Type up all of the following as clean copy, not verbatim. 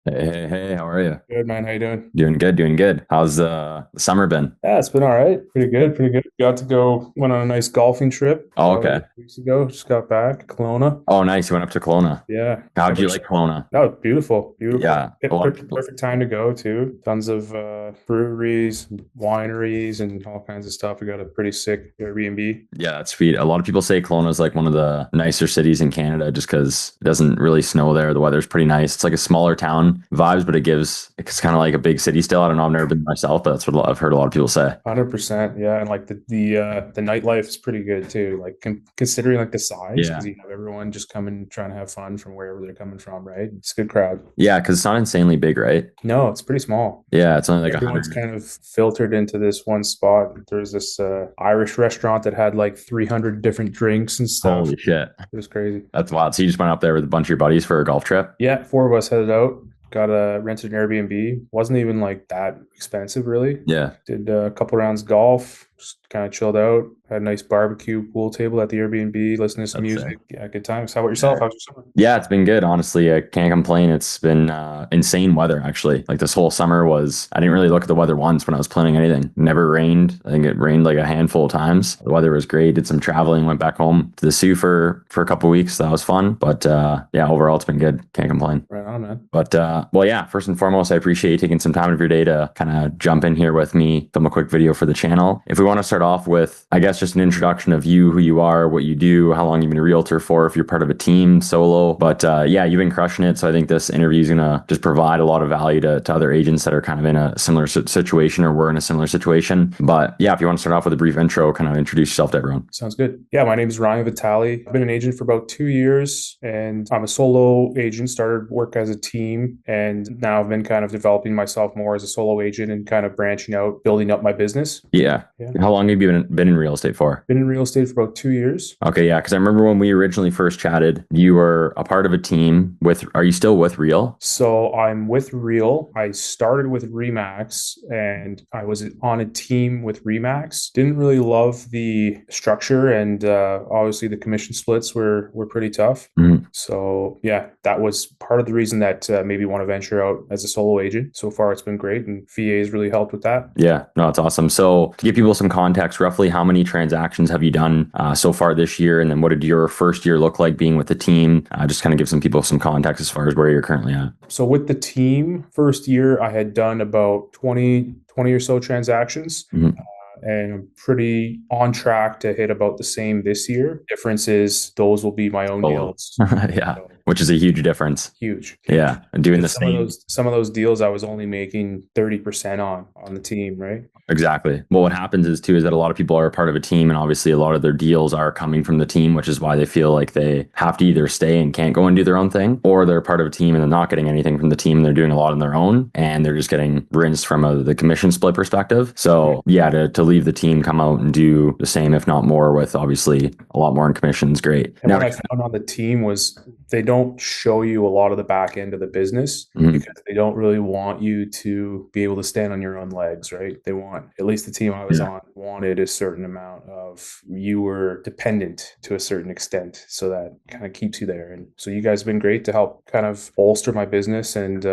Hey, hey, hey, how are you? Good man, how you doing? Doing good, doing good. How's the summer been? Yeah, it's been all right. Pretty good, pretty good. Went on a nice golfing trip Oh, a okay. couple weeks ago. Just got back, Kelowna. Oh, nice. You went up to Kelowna. Yeah. How How'd about you like yourself? Kelowna? No, beautiful, beautiful. Yeah, a lot of people. Perfect time to go too. Tons of breweries, wineries, and all kinds of stuff. We got a pretty sick Airbnb. Yeah, that's sweet. A lot of people say Kelowna is like one of the nicer cities in Canada just because it doesn't really snow there. The weather's pretty nice. It's like a smaller town vibes, but it's kind of like a big city still. I don't know. I've never been myself, but that's what I've heard a lot of people say. 100%, yeah, and like the nightlife is pretty good too. Like considering like the size, Yeah. because you have everyone just coming trying to have fun from wherever they're coming from, right? It's a good crowd. Yeah, because it's not insanely big, right? No, it's pretty small. Yeah, it's only like Everyone's 100. kind of filtered into this one spot. There's this Irish restaurant that had like 300 different drinks and stuff. Holy shit. It was crazy. That's wild. So you just went up there with a bunch of your buddies for a golf trip? Yeah, four of us headed out. Got a rented an Airbnb. Wasn't even like that expensive, really. Yeah. Did a couple rounds of golf. Just kind of chilled out. Had a nice barbecue pool table at the Airbnb. Listening to some That's sick. music. Yeah, good times. How about yourself? How's your summer? Yeah, it's been good. Honestly, I can't complain. It's been insane weather, actually. Like this whole summer I didn't really look at the weather once when I was planning anything. It never rained. I think it rained like a handful of times. The weather was great. Did some traveling, went back home to the Sioux for a couple of weeks. That was fun. But yeah, overall, it's been good. Can't complain. Right on, man. But well, yeah, first and foremost, I appreciate you taking some time of your day to kind of jump in here with me, film a quick video for the channel. If we want to start off with, I guess, just an introduction of you, who you are, what you do, how long you've been a realtor for, if you're part of a team, solo. But yeah, you've been crushing it. So I think this interview is going to just provide a lot of value to other agents that are kind of in a similar situation or were in a similar situation. But yeah, if you want to start off with a brief intro, kind of introduce yourself to everyone. Sounds good. Yeah, my name is Ryan Vitale. I've been an agent for about 2 years and I'm a solo agent, started work as a team, and now I've been kind of developing myself more as a solo agent and kind of branching out, building up my business. Yeah. Yeah. How long have you been in real estate for? Been in real estate for about 2 years. Okay, yeah, because I remember when we originally first chatted, you were a part of a team with, are you still with Real? So I'm with Real. I started with Remax and I was on a team with Remax. Didn't really love the structure and obviously the commission splits were pretty tough. Mhm. So yeah, that was part of the reason that maybe want to venture out as a solo agent. So far, it's been great, and VA has really helped with that. Yeah, no, it's awesome. So to give people some context, roughly how many transactions have you done so far this year? And then what did your first year look like being with the team? Just kind of give some people some context as far as where you're currently at. So with the team, first year I had done about 20 or so transactions. Mhm. And I'm pretty on track to hit about the same this year. Difference is those will be my own Solo. deals. Yeah, So which is a huge difference. huge, huge. Yeah, and doing the Because same. some of those deals I was only making 30% on the team, right? Exactly. Well, what happens is that a lot of people are a part of a team, and obviously a lot of their deals are coming from the team, which is why they feel like they have to either stay and can't go and do their own thing, or they're part of a team and they're not getting anything from the team. And they're doing a lot on their own, and they're just getting rinsed from the commission split perspective. So yeah, to leave the team, come out and do the same, if not more, with obviously a lot more in commissions, great. And Now, what I found on the team was they don't show you a lot of the back end of the business mhm, because they don't really want you to be able to stand on your own legs, right? They want, at least the team I was yeah, on, wanted a certain amount of you were dependent to a certain extent. So that kind of keeps you there. And so you guys have been great to help kind of bolster my business and,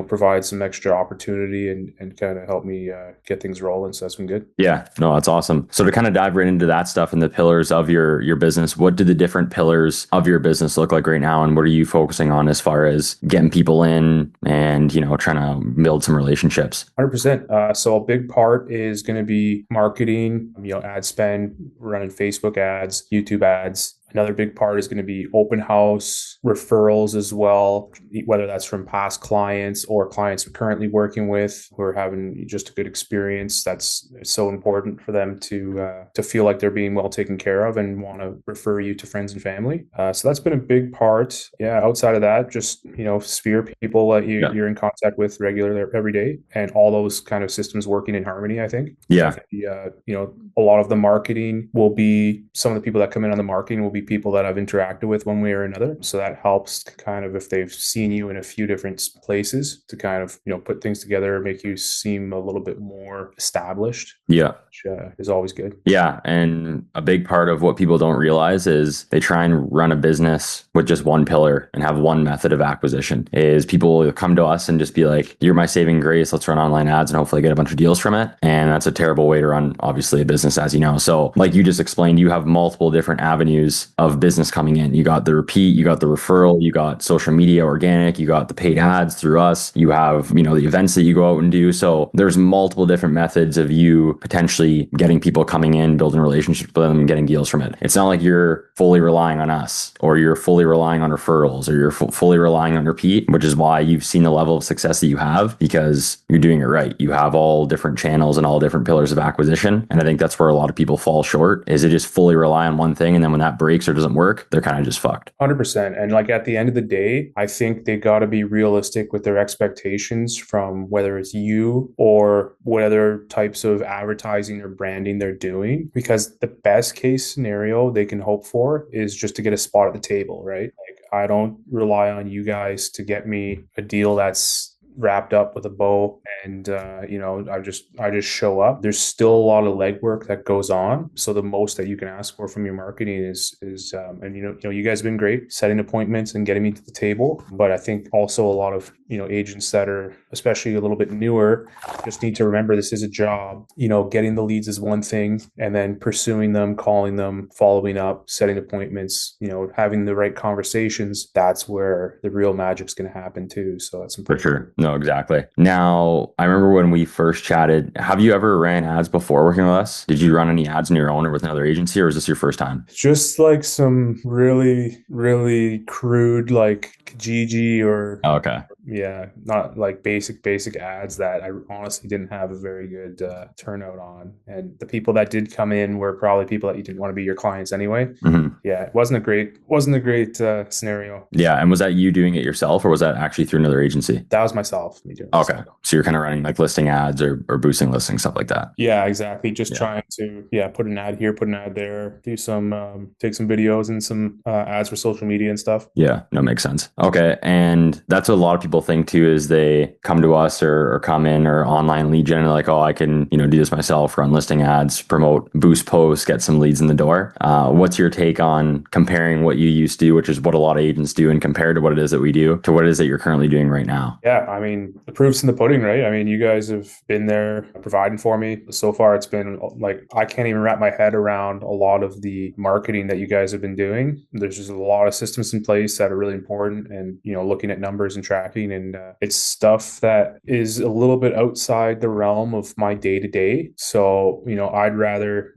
provide some extra opportunity and kind of help me get things rolling. So that's been good. yeah, no, that's awesome. So to kind of dive right into that stuff and the pillars of your business, what do the different pillars of your business look like right now, and what are you focusing on as far as getting people in and trying to build some relationships? 100%. So a big part is going to be marketing, ad spend, running Facebook ads, YouTube ads. Another big part is going to be open house referrals as well, whether that's from past clients or clients we're currently working with who are having just a good experience. That's so important for them to feel like they're being well taken care of and want to refer you to friends and family. So that's been a big part. Yeah. Outside of that, just sphere people that Yeah. you're in contact with regularly every day, and all those kind of systems working in harmony. I think. So I Yeah. think a lot of the marketing will be some of the people that come in on the marketing will be people that I've interacted with one way or another. So that helps to kind of, if they've seen you in a few different places, to kind of, put things together, make you seem a little bit more established, Yeah. which is always good. Yeah. And a big part of what people don't realize is they try and run a business with just one pillar and have one method of acquisition. Is people will come to us and just be like, you're my saving grace. Let's run online ads and hopefully get a bunch of deals from it. And that's a terrible way to run, obviously, a business, as you know. So, like you just explained, you have multiple different avenues of business coming in. You got the repeat, you got the referral, you got social media organic, you got the paid ads through us, you have, the events that you go out and do. So, there's multiple different methods of you potentially getting people coming in, building relationships with them, and getting deals from it. It's not like you're fully relying on us or you're fully relying on referrals or you're fully relying on repeat, which is why you've seen the level of success that you have, because you're doing it right. You have all different channels and all different pillars of acquisition. And I think that's where a lot of people fall short, is they just fully rely on one thing. And then when that breaks or doesn't work, they're kind of just fucked. 100%. And like at the end of the day, I think they got to be realistic with their expectations from whether it's you or what other types of advertising or branding they're doing. Because the best case scenario they can hope for is just to get a spot at the table, right? Like, I don't rely on you guys to get me a deal that's wrapped up with a bow and I just show up. There's still a lot of legwork that goes on, so the most that you can ask for from your marketing is and you guys have been great setting appointments and getting me to the table, but I think also a lot of agents that are especially a little bit newer just need to remember this is a job. Getting the leads is one thing, and then pursuing them, calling them, following up, setting appointments, having the right conversations, that's where the real magic's going to happen too. So that's For important. sure. No, exactly. Now, I remember when we first chatted, have you ever ran ads before working with us? Did you run any ads on your own or with another agency, or is this your first time? Just like some really, really crude, like Kijiji or Oh, okay. yeah, not like basic ads that I honestly didn't have a very good turnout on. And the people that did come in were probably people that you didn't want to be your clients anyway. Hmm. Yeah, it wasn't a great scenario. Yeah. And was that you doing it yourself or was that actually through another agency? That was myself, me doing it Okay. myself. So you're kind of running like listing ads or boosting listings, stuff like that. Yeah, exactly. Just Yeah. trying to, put an ad here, put an ad there, do some, take some videos and some ads for social media and stuff. Yeah, no, makes sense. Okay. And that's what a lot of people think too, is they come to us or come in or online lead gen and they're like, oh, I can, do this myself, run listing ads, promote, boost posts, get some leads in the door. What's your take on comparing what you used to do, which is what a lot of agents do, and compared to what it is that we do to what it is that you're currently doing right now? Yeah, I mean, the proof's in the pudding, right? I mean, you guys have been there providing for me. So far, it's been like, I can't even wrap my head around a lot of the marketing that you guys have been doing. There's just a lot of systems in place that are really important and, looking at numbers and tracking. And it's stuff that is a little bit outside the realm of my day to day. So, I'd rather,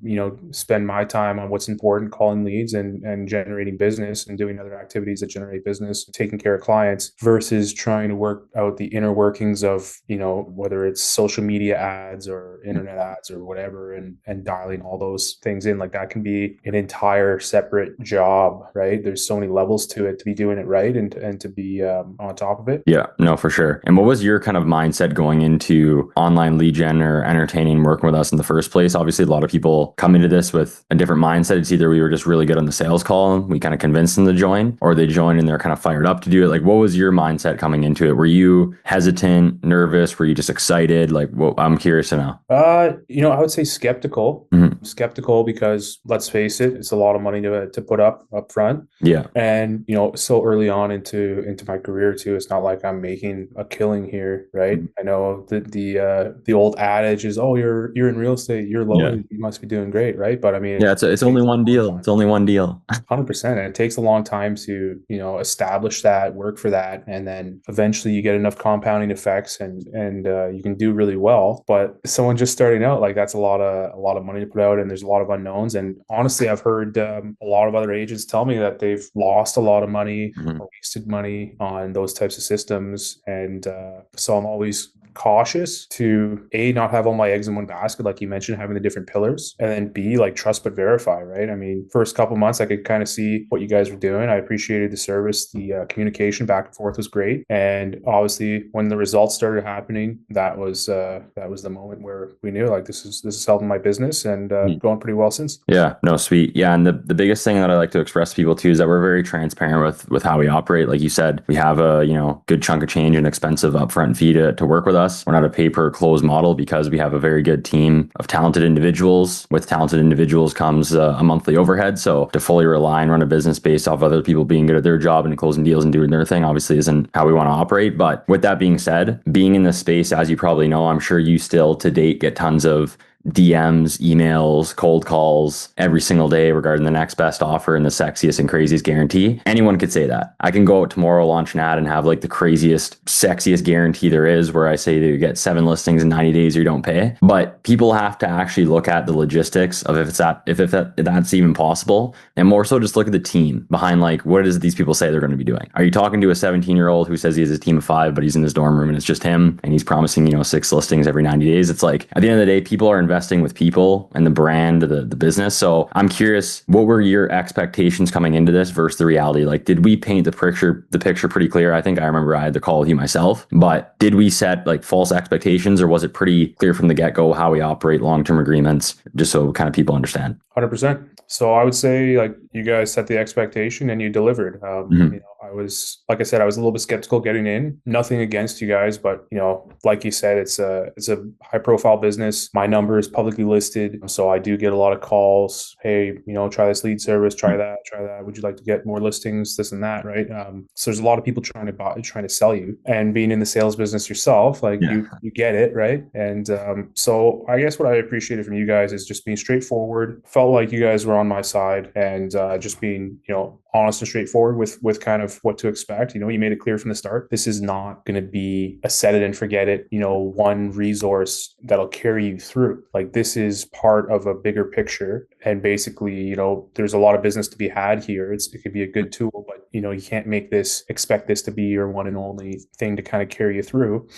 spend my time on what's important, calling leads and generating business and doing other activities that generate business, taking care of clients versus trying to work out the inner workings of, whether it's social media ads or internet ads or whatever, and dialing all those things in. Like, that can be an entire separate job, right? There's so many levels to it to be doing it right and to be on top of it. Yeah, no, for sure. And what was your kind of mindset going into online lead gen or entertaining working with us in the first place? Obviously, a lot of people come into this with a different mindset. It's either we were just really good on the sales call and we kind of convinced them to join, or they join and they're kind of fired up to do it. Like, what was your mindset coming into it? Were you hesitant, nervous? Were you just excited? Like, I'm curious to know. I would say skeptical. Mhm. Skeptical because, let's face it, it's a lot of money to put up front. Yeah. And so early on into my career too, it's not like I'm making a killing here, right? Mhm. I know that the old adage is, oh, you're in real estate, you're low, Yeah. you must be doing great, right? But I mean, Yeah. It's only takes a one long deal. time. It's only one deal. 100%. And it takes a long time to, establish that, work for that. And then eventually you get enough compounding effects and you can do really well. But someone just starting out, like, that's a lot of money to put out, and there's a lot of unknowns. And honestly, I've heard a lot of other agents tell me that they've lost a lot of money Mhm. or wasted money on those types of systems. And so I'm always cautious to A, not have all my eggs in one basket, like you mentioned, having the different pillars, and then B, like trust but verify, right? I mean, first couple months, I could kind of see what you guys were doing. I appreciated the service, the communication back and forth was great, and obviously, when the results started happening, that was the moment where we knew like this is helping my business and going pretty well since. Yeah, no, sweet. Yeah, and the biggest thing that I like to express to people too is that we're very transparent with how we operate. Like you said, we have a, good chunk of change and expensive upfront fee to work with us. We're not a pay per close model because we have a very good team of talented individuals. With talented individuals comes a monthly overhead. So to fully rely and run a business based off other people being good at their job and closing deals and doing their thing obviously isn't how we want to operate. But with that being said, being in this space, as you probably know, I'm sure you still to date get tons of DMs, emails, cold calls every single day regarding the next best offer and the sexiest and craziest guarantee. Anyone could say that. I can go out tomorrow, launch an ad, and have like the craziest, sexiest guarantee there is, where I say that you get 7 listings in 90 days or you don't pay. But people have to actually look at the logistics of if that's even possible, and more so just look at the team behind, like, what is it these people say they're going to be doing. Are you talking to a 17-year-old who says he has a team of 5, but he's in his dorm room and it's just him, and he's promising 6 listings every 90 days? It's like, at the end of the day, people are investing with people and the brand, the business. So I'm curious, what were your expectations coming into this versus the reality? Like, did we paint the picture pretty clear? I think I remember I had the call with you myself, but did we set like false expectations, or was it pretty clear from the get-go how we operate long-term agreements, just so kind of people understand? 100%. So I would say like you guys set the expectation and you delivered. I was, like I said, I was a little bit skeptical getting in. Nothing against you guys, but like you said, it's a high profile business. My number is publicly listed, so I do get a lot of calls. Hey, try this lead service, try that. Would you like to get more listings? This and that, right? So there's a lot of people trying to sell you, and being in the sales business yourself, like you get it, right? And so I guess what I appreciated from you guys is just being straightforward. Felt like you guys were on my side, and just being honest and straightforward with kind of what to expect. You made it clear from the start. This is not going to be a set it and forget it, one resource that'll carry you through. Like, this is part of a bigger picture. And basically, there's a lot of business to be had here. It could be a good tool, but you can't expect this to be your one and only thing to kind of carry you through.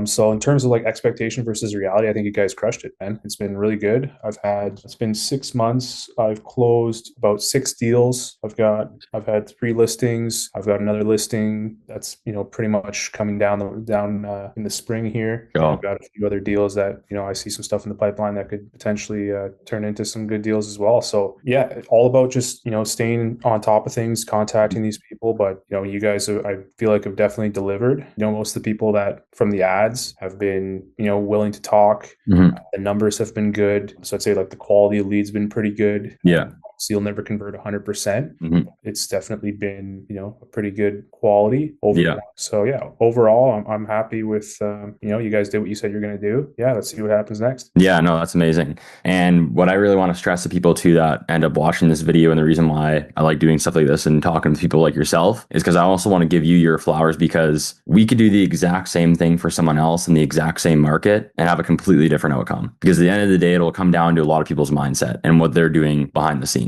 So in terms of like expectation versus reality, I think you guys crushed it, man. It's been really good. It's been 6 months. I've closed about 6 deals. I've had 3 listings. I've got another listing that's pretty much coming down in the spring here. Cool. I've got a few other deals that I see some stuff in the pipeline that could potentially turn into some good deals as well. So yeah, all about just staying on top of things, contacting these people. But you guys I feel like have definitely delivered. Most of the people that from the ads have been willing to talk. Mm-hmm. The numbers have been good. So I'd say like the quality of leads been pretty good. Yeah. So you'll never convert 100%. Mm-hmm. It's definitely been, a pretty good quality overall. Yeah. So yeah, overall, I'm happy with, you guys did what you said you're going to do. Yeah, let's see what happens next. Yeah, no, that's amazing. And what I really want to stress to people too that end up watching this video, and the reason why I like doing stuff like this and talking to people like yourself, is because I also want to give you your flowers, because we could do the exact same thing for someone else in the exact same market and have a completely different outcome. Because at the end of the day, it'll come down to a lot of people's mindset and what they're doing behind the scenes.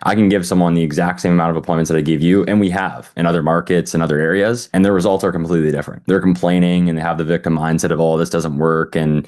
I can give someone the exact same amount of appointments that I gave you, and we have in other markets and other areas, and the results are completely different. They're complaining and they have the victim mindset of, oh, this doesn't work, and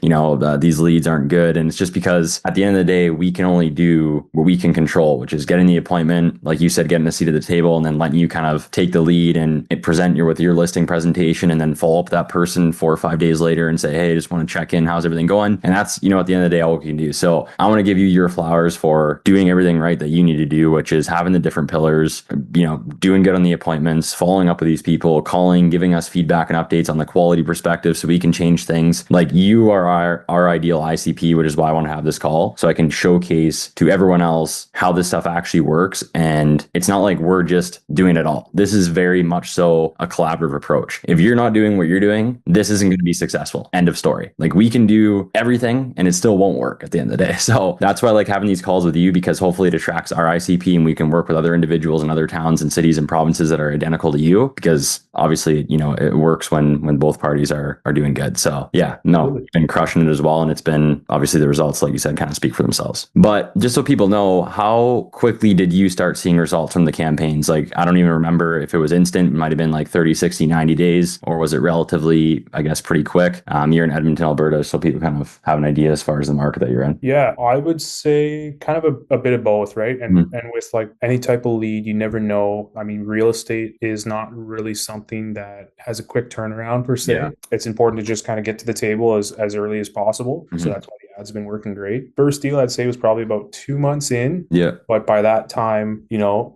these leads aren't good. And it's just because at the end of the day, we can only do what we can control, which is getting the appointment, like you said, getting a seat at the table, and then letting you kind of take the lead and present with your listing presentation, and then follow up that person 4 or 5 days later and say, hey, I just want to check in, how's everything going? And that's at the end of the day, all we can do. So I want to give you your flowers for doing everything right that you need to do, which is having the different pillars, doing good on the appointments, following up with these people, calling, giving us feedback and updates on the quality perspective so we can change things. Like, you are our ideal ICP, which is why I want to have this call, so I can showcase to everyone else how this stuff actually works. And it's not like we're just doing it all. This is very much so a collaborative approach. If you're not doing what you're doing, this isn't going to be successful. End of story. Like, we can do everything and it still won't work at the end of the day. So that's why I like having these calls with you, because hopefully it attracts contacts our ICP and we can work with other individuals in other towns and cities and provinces that are identical to you, because obviously, it works when both parties are doing good. So yeah, no, Absolutely. been crushing it as well. And it's been obviously the results, like you said, kind of speak for themselves. But just so people know, how quickly did you start seeing results from the campaigns? Like, I don't even remember if it was instant, it might have been like 30, 60, 90 days, or was it relatively, I guess, pretty quick? You're in Edmonton, Alberta, so people kind of have an idea as far as the market that you're in. Yeah, I would say kind of a bit of both, right? And with like any type of lead, you never know. I mean, real estate is not really something that has a quick turnaround per Yeah. se. It's important to just kind of get to the table as early as possible. So Mhm. that's why the ads have been working great. First deal I'd say was probably about 2 months in. Yeah. But by that time,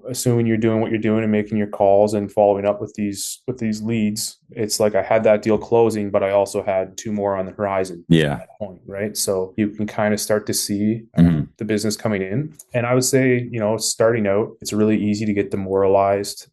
assuming you're doing what you're doing and making your calls and following up with these leads, it's like I had that deal closing, but I also had two more on the horizon Yeah. point, right? So you can kind of start to see Mhm. the business coming in. And I would say, starting out, it's really easy to get demoralized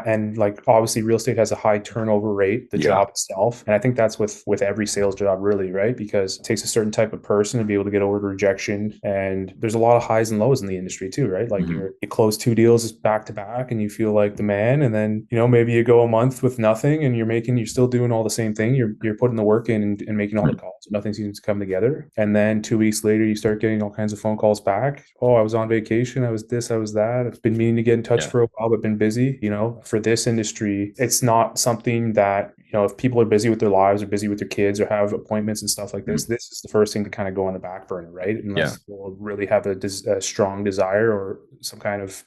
and like obviously real estate has a high turnover rate, the Yeah. job itself. And I think that's with every sales job really, right? Because it takes a certain type of person to be able to get over rejection. And there's a lot of highs and lows in the industry too, right? Like Mhm. you close two deals back to back and you feel like the man. And then, maybe you go a month with nothing and you're still doing all the same thing. You're putting the work in and making all the calls. Nothing seems to come together. And then 2 weeks later, you start getting all kinds of phone calls back. Oh, I was on vacation. I was this, I was that. I've been meaning to get in touch Yeah. for a while, but been busy. For this industry, it's not something that, if people are busy with their lives or busy with their kids or have appointments and stuff like Mhm. this is the first thing to kind of go on the back burner, right? Yeah. Unless people really have a strong desire or some kind of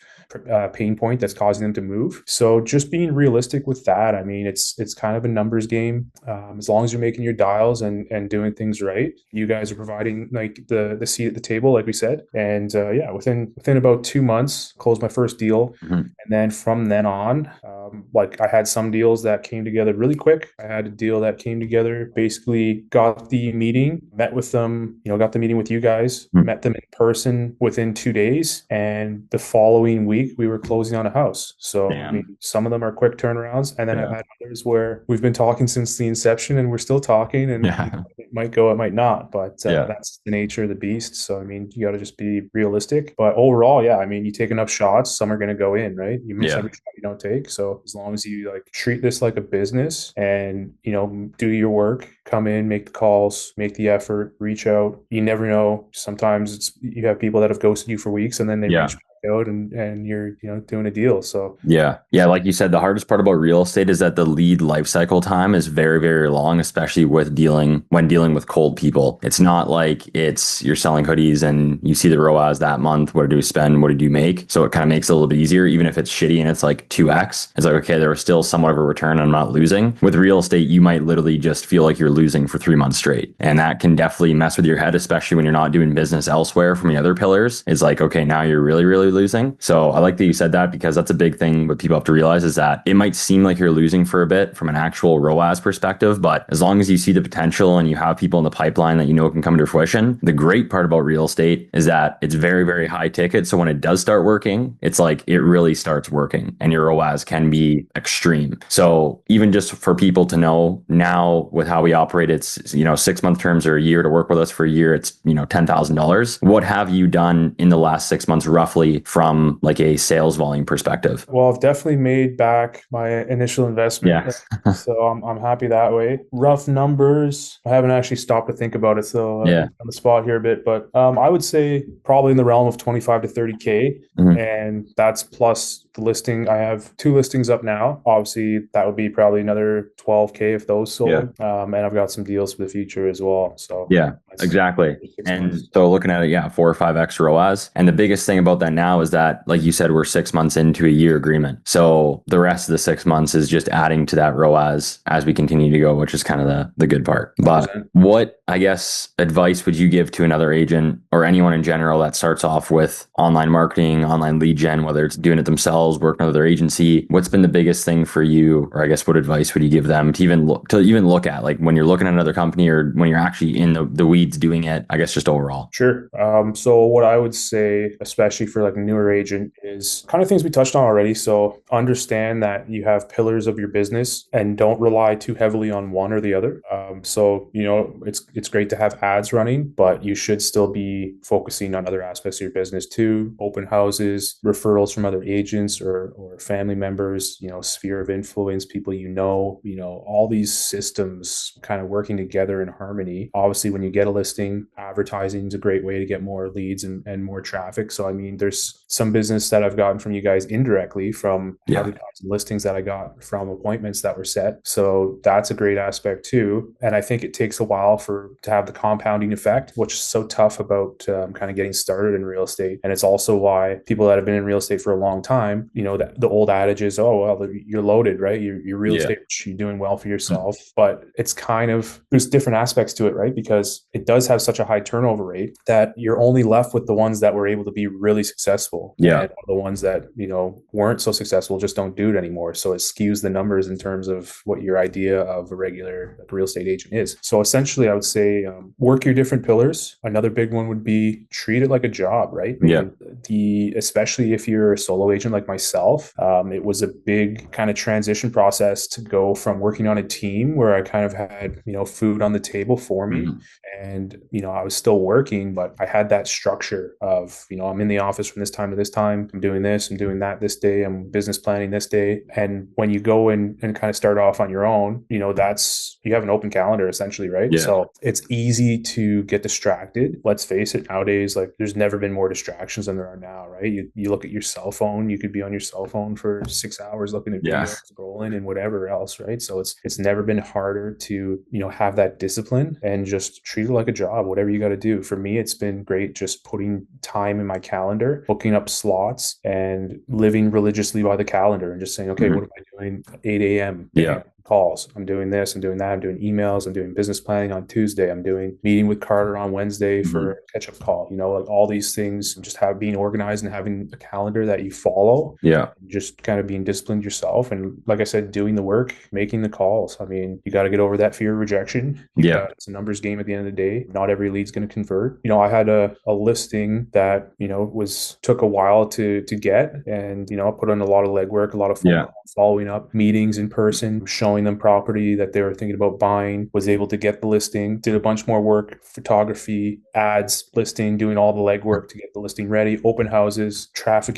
pain point that's causing them to move. So just being realistic with that, I mean, it's kind of a numbers game. As long as you're making your dials and doing things right, you guys are providing like the seat at the table, like we said. And yeah, within about 2 months, closed my first deal. Mhm. And then from then on, like I had some deals that came together really quick. I had a deal that came together, basically got the meeting, met with them, got the meeting with you guys, Mhm. met them in person within 2 days. And the following week, we were closing on a house. So, I Damn. mean, some of them are quick turnarounds. And then I've Yeah. had others where we've been talking since the inception and we're still talking and Yeah. it might go, it might not, but Yeah. that's the nature of the beast. So, I mean, you got to just be realistic. But overall, yeah, I mean, you take enough shots, some are going to go in, right? You miss Yeah. every shot you don't take. So, as long as you like treat this like a business and, do your work, come in, make the calls, make the effort, reach out. You never know. Sometimes you have people that have ghosted you for weeks and then they Yeah. reach back out and you're, doing a deal. So, Yeah. Yeah. Like you said, the hardest part about real estate is that the lead life cycle time is very, very long, especially when dealing with cold people. It's not like you're selling hoodies and you see the ROAS that month. What did you spend? What did you make? So it kind of makes it a little bit easier, even if it's shitty and it's like 2x. It's like, okay, there was still somewhat of a return. I'm not losing. With real estate, you might literally just feel like you're losing for 3 months straight. And that can definitely mess with your head, especially when you're not doing business elsewhere from the other pillars. It's like, okay, now you're really, really losing. So I like that you said that, because that's a big thing what people have to realize is that it might seem like you're losing for a bit from an actual ROAS perspective, but as long as you see the potential and you have people in the pipeline that can come to fruition, the great part about real estate is that it's very, very high ticket. So when it does start working, it's like it really starts working and your ROAS can be extreme. So even just for people to know now with how we operate, it's, 6-month terms or a year to work with us for a year, it's, $10,000. What have you done in the last 6 months roughly from like a sales volume perspective? well, I've definitely made back my initial investment. Yeah. So I'm happy that way. Rough numbers. I haven't actually stopped to think about it, so Yeah. on the spot here a bit, but I would say probably in the realm of 25 to 30K. Mhm. And that's plus the listing. I have two listings up now. Obviously, that would be probably another 12K if those Yeah. sold. And I've got some deals for the future as well. So Yeah, that's exactly. 6 months. And so looking at it, yeah, 4 or 5x ROAS. And the biggest thing about that now is that, like you said, we're 6 months into a year agreement. So the rest of the 6 months is just adding to that ROAS as we continue to go, which is kind of the good part. But 100%. what, I guess, advice would you give to another agent or anyone in general that starts off with online marketing, online lead gen, whether it's doing it themselves, working with their agency? What's been the biggest thing for you? Or I guess what advice would you give them to even look at, like when you're looking at another company or when you're actually in the weeds doing it, I guess just overall? Sure. So what I would say, especially for like a newer agent, is kind of things we touched on already. So understand that you have pillars of your business and don't rely too heavily on one or the other. So, it's great to have ads running, but you should still be focusing on other aspects of your business too. Open houses, referrals from other agents or family members, sphere of influence, people all these systems kind of working together in harmony. Obviously, when you get a listing, advertising is a great way to get more leads and more traffic. So, I mean, there's some business that I've gotten from you guys indirectly from advertising listings that I got from appointments that were set. So that's a great aspect too. And I think it takes a while to have the compounding effect, which is so tough about kind of getting started in real estate. And it's also why people that have been in real estate for a long time, the old adage is, oh, well, you're loaded, right? You're real estate, you're doing well for yourself. But it's there's different aspects to it, right? Because it does have such a high turnover rate that you're only left with the ones that were able to be really successful. Yeah. And the ones that, weren't so successful just don't do it anymore. So it skews the numbers in terms of what your idea of a regular real estate agent is. So essentially, I would say work your different pillars. Another big one would be treat it like a job, right? I mean, especially if you're a solo agent like myself, it was a big kind of transition process to go from working on a team where I kind of had, food on the table for me. And, I was still working, but I had that structure of, I'm in the office from this time to this time. I'm doing this, I'm doing that this day, I'm business planning this day. And when you go in and kind of start off on your own, you have an open calendar essentially, right? Yeah. So it's easy to get distracted. Let's face it, nowadays, like there's never been more distractions than there are now, right? You look at your cell phone, you could be on your cell phone for 6 hours looking at videos, scrolling and whatever else, right? So it's never been harder to, have that discipline and just treat it like a job, whatever you got to do. For me, it's been great just putting time in my calendar, booking up slots and living religiously by the calendar and just saying, okay, what am I doing at 8 a.m.? Calls. I'm doing this, I'm doing that, I'm doing emails, I'm doing business planning on Tuesday, I'm doing meeting with Carter on Wednesday for a catch-up call. Like all these things, just being organized and having a calendar that you follow. Just kind of being disciplined yourself. And like I said, doing the work, making the calls. I mean, you got to get over that fear of rejection. It's a numbers game at the end of the day. Not every lead's going to convert. I had a listing that, took a while to get. And, I put in a lot of legwork, a lot of phone calls, following up, meetings in person, showing them property that they were thinking about buying, was able to get the listing, did a bunch more work, photography, ads, listing, doing all the legwork to get the listing ready, open houses, traffic,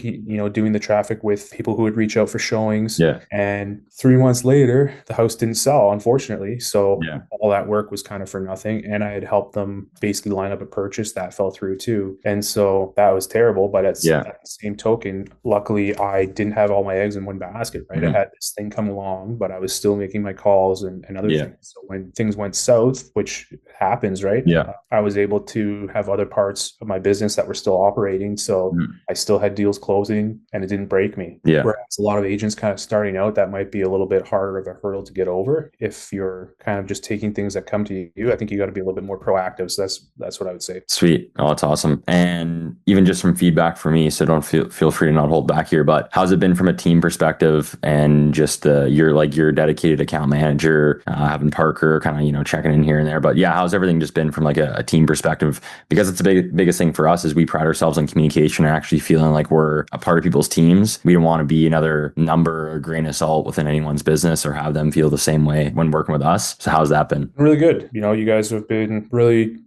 doing the traffic with people who would reach out for showings. And 3 months later, the house didn't sell, unfortunately. So all that work was kind of for nothing. And I had helped them basically line up a purchase that fell through too. And so that was terrible. But at the same token, luckily I didn't have all my eggs in one basket, right? I had this thing come along, but I was still making my calls and other things. So when things went south, which happens, right? I was able to have other parts of my business that were still operating. So I still had deals closing and it didn't break me. Whereas a lot of agents kind of starting out, that might be a little bit harder of a hurdle to get over. If you're kind of just taking things that come to you, I think you got to be a little bit more proactive. So that's what I would say. Sweet. Oh, that's awesome. And even just from feedback for me, so don't feel free to not hold back here, but how's it been from a team perspective and just your dedicated account manager, having Parker kind of, checking in here and there. But how's everything just been from like a team perspective? Because it's the biggest thing for us is we pride ourselves on communication and actually feeling like we're a part of people's teams. We don't want to be another number or grain of salt within anyone's business or have them feel the same way when working with us. So how's that been? Really good. You guys have been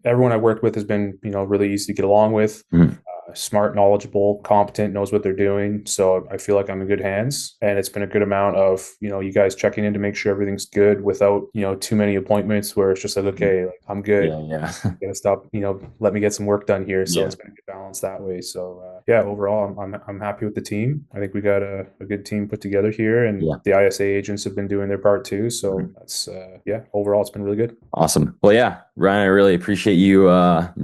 everyone I worked with has been, really easy to get along with. Smart, knowledgeable, competent, knows what they're doing. So I feel like I'm in good hands, and it's been a good amount of, you guys checking in to make sure everything's good without, too many appointments where it's just like, okay, like, I'm good. Gotta stop, let me get some work done here. So it's been a good balance that way. So overall, I'm happy with the team. I think we got a good team put together here, and the ISA agents have been doing their part too. So that's overall, it's been really good. Awesome. Well, Ryan, I really appreciate you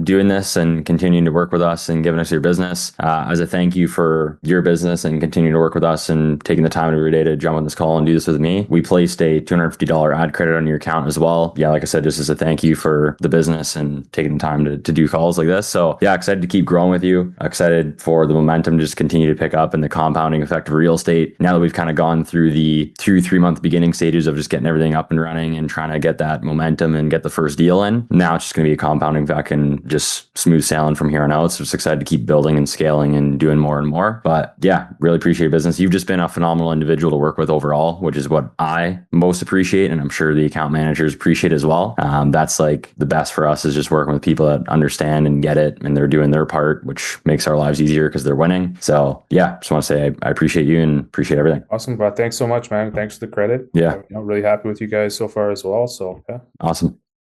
doing this and continuing to work with us and giving us your business. As a thank you for your business and continuing to work with us and taking the time out of your day to jump on this call and do this with me. We placed a $250 ad credit on your account as well. Like I said, just as a thank you for the business and taking the time to do calls like this. So excited to keep growing with you. Excited for for the momentum to just continue to pick up and the compounding effect of real estate. Now that we've kind of gone through the 2-3 month beginning stages of just getting everything up and running and trying to get that momentum and get the first deal in, now it's just going to be a compounding effect and just smooth sailing from here on out. So just excited to keep building and scaling and doing more and more. But yeah, really appreciate your business. You've just been a phenomenal individual to work with overall, which is what I most appreciate. And I'm sure the account managers appreciate as well. That's like the best for us, is just working with people that understand and get it and they're doing their part, which makes our lives easier because they're winning. So yeah, just want to say I appreciate you and appreciate everything. Awesome. But thanks so much, man. Thanks for the credit. Yeah. Really happy with you guys so far as well. So yeah. Awesome.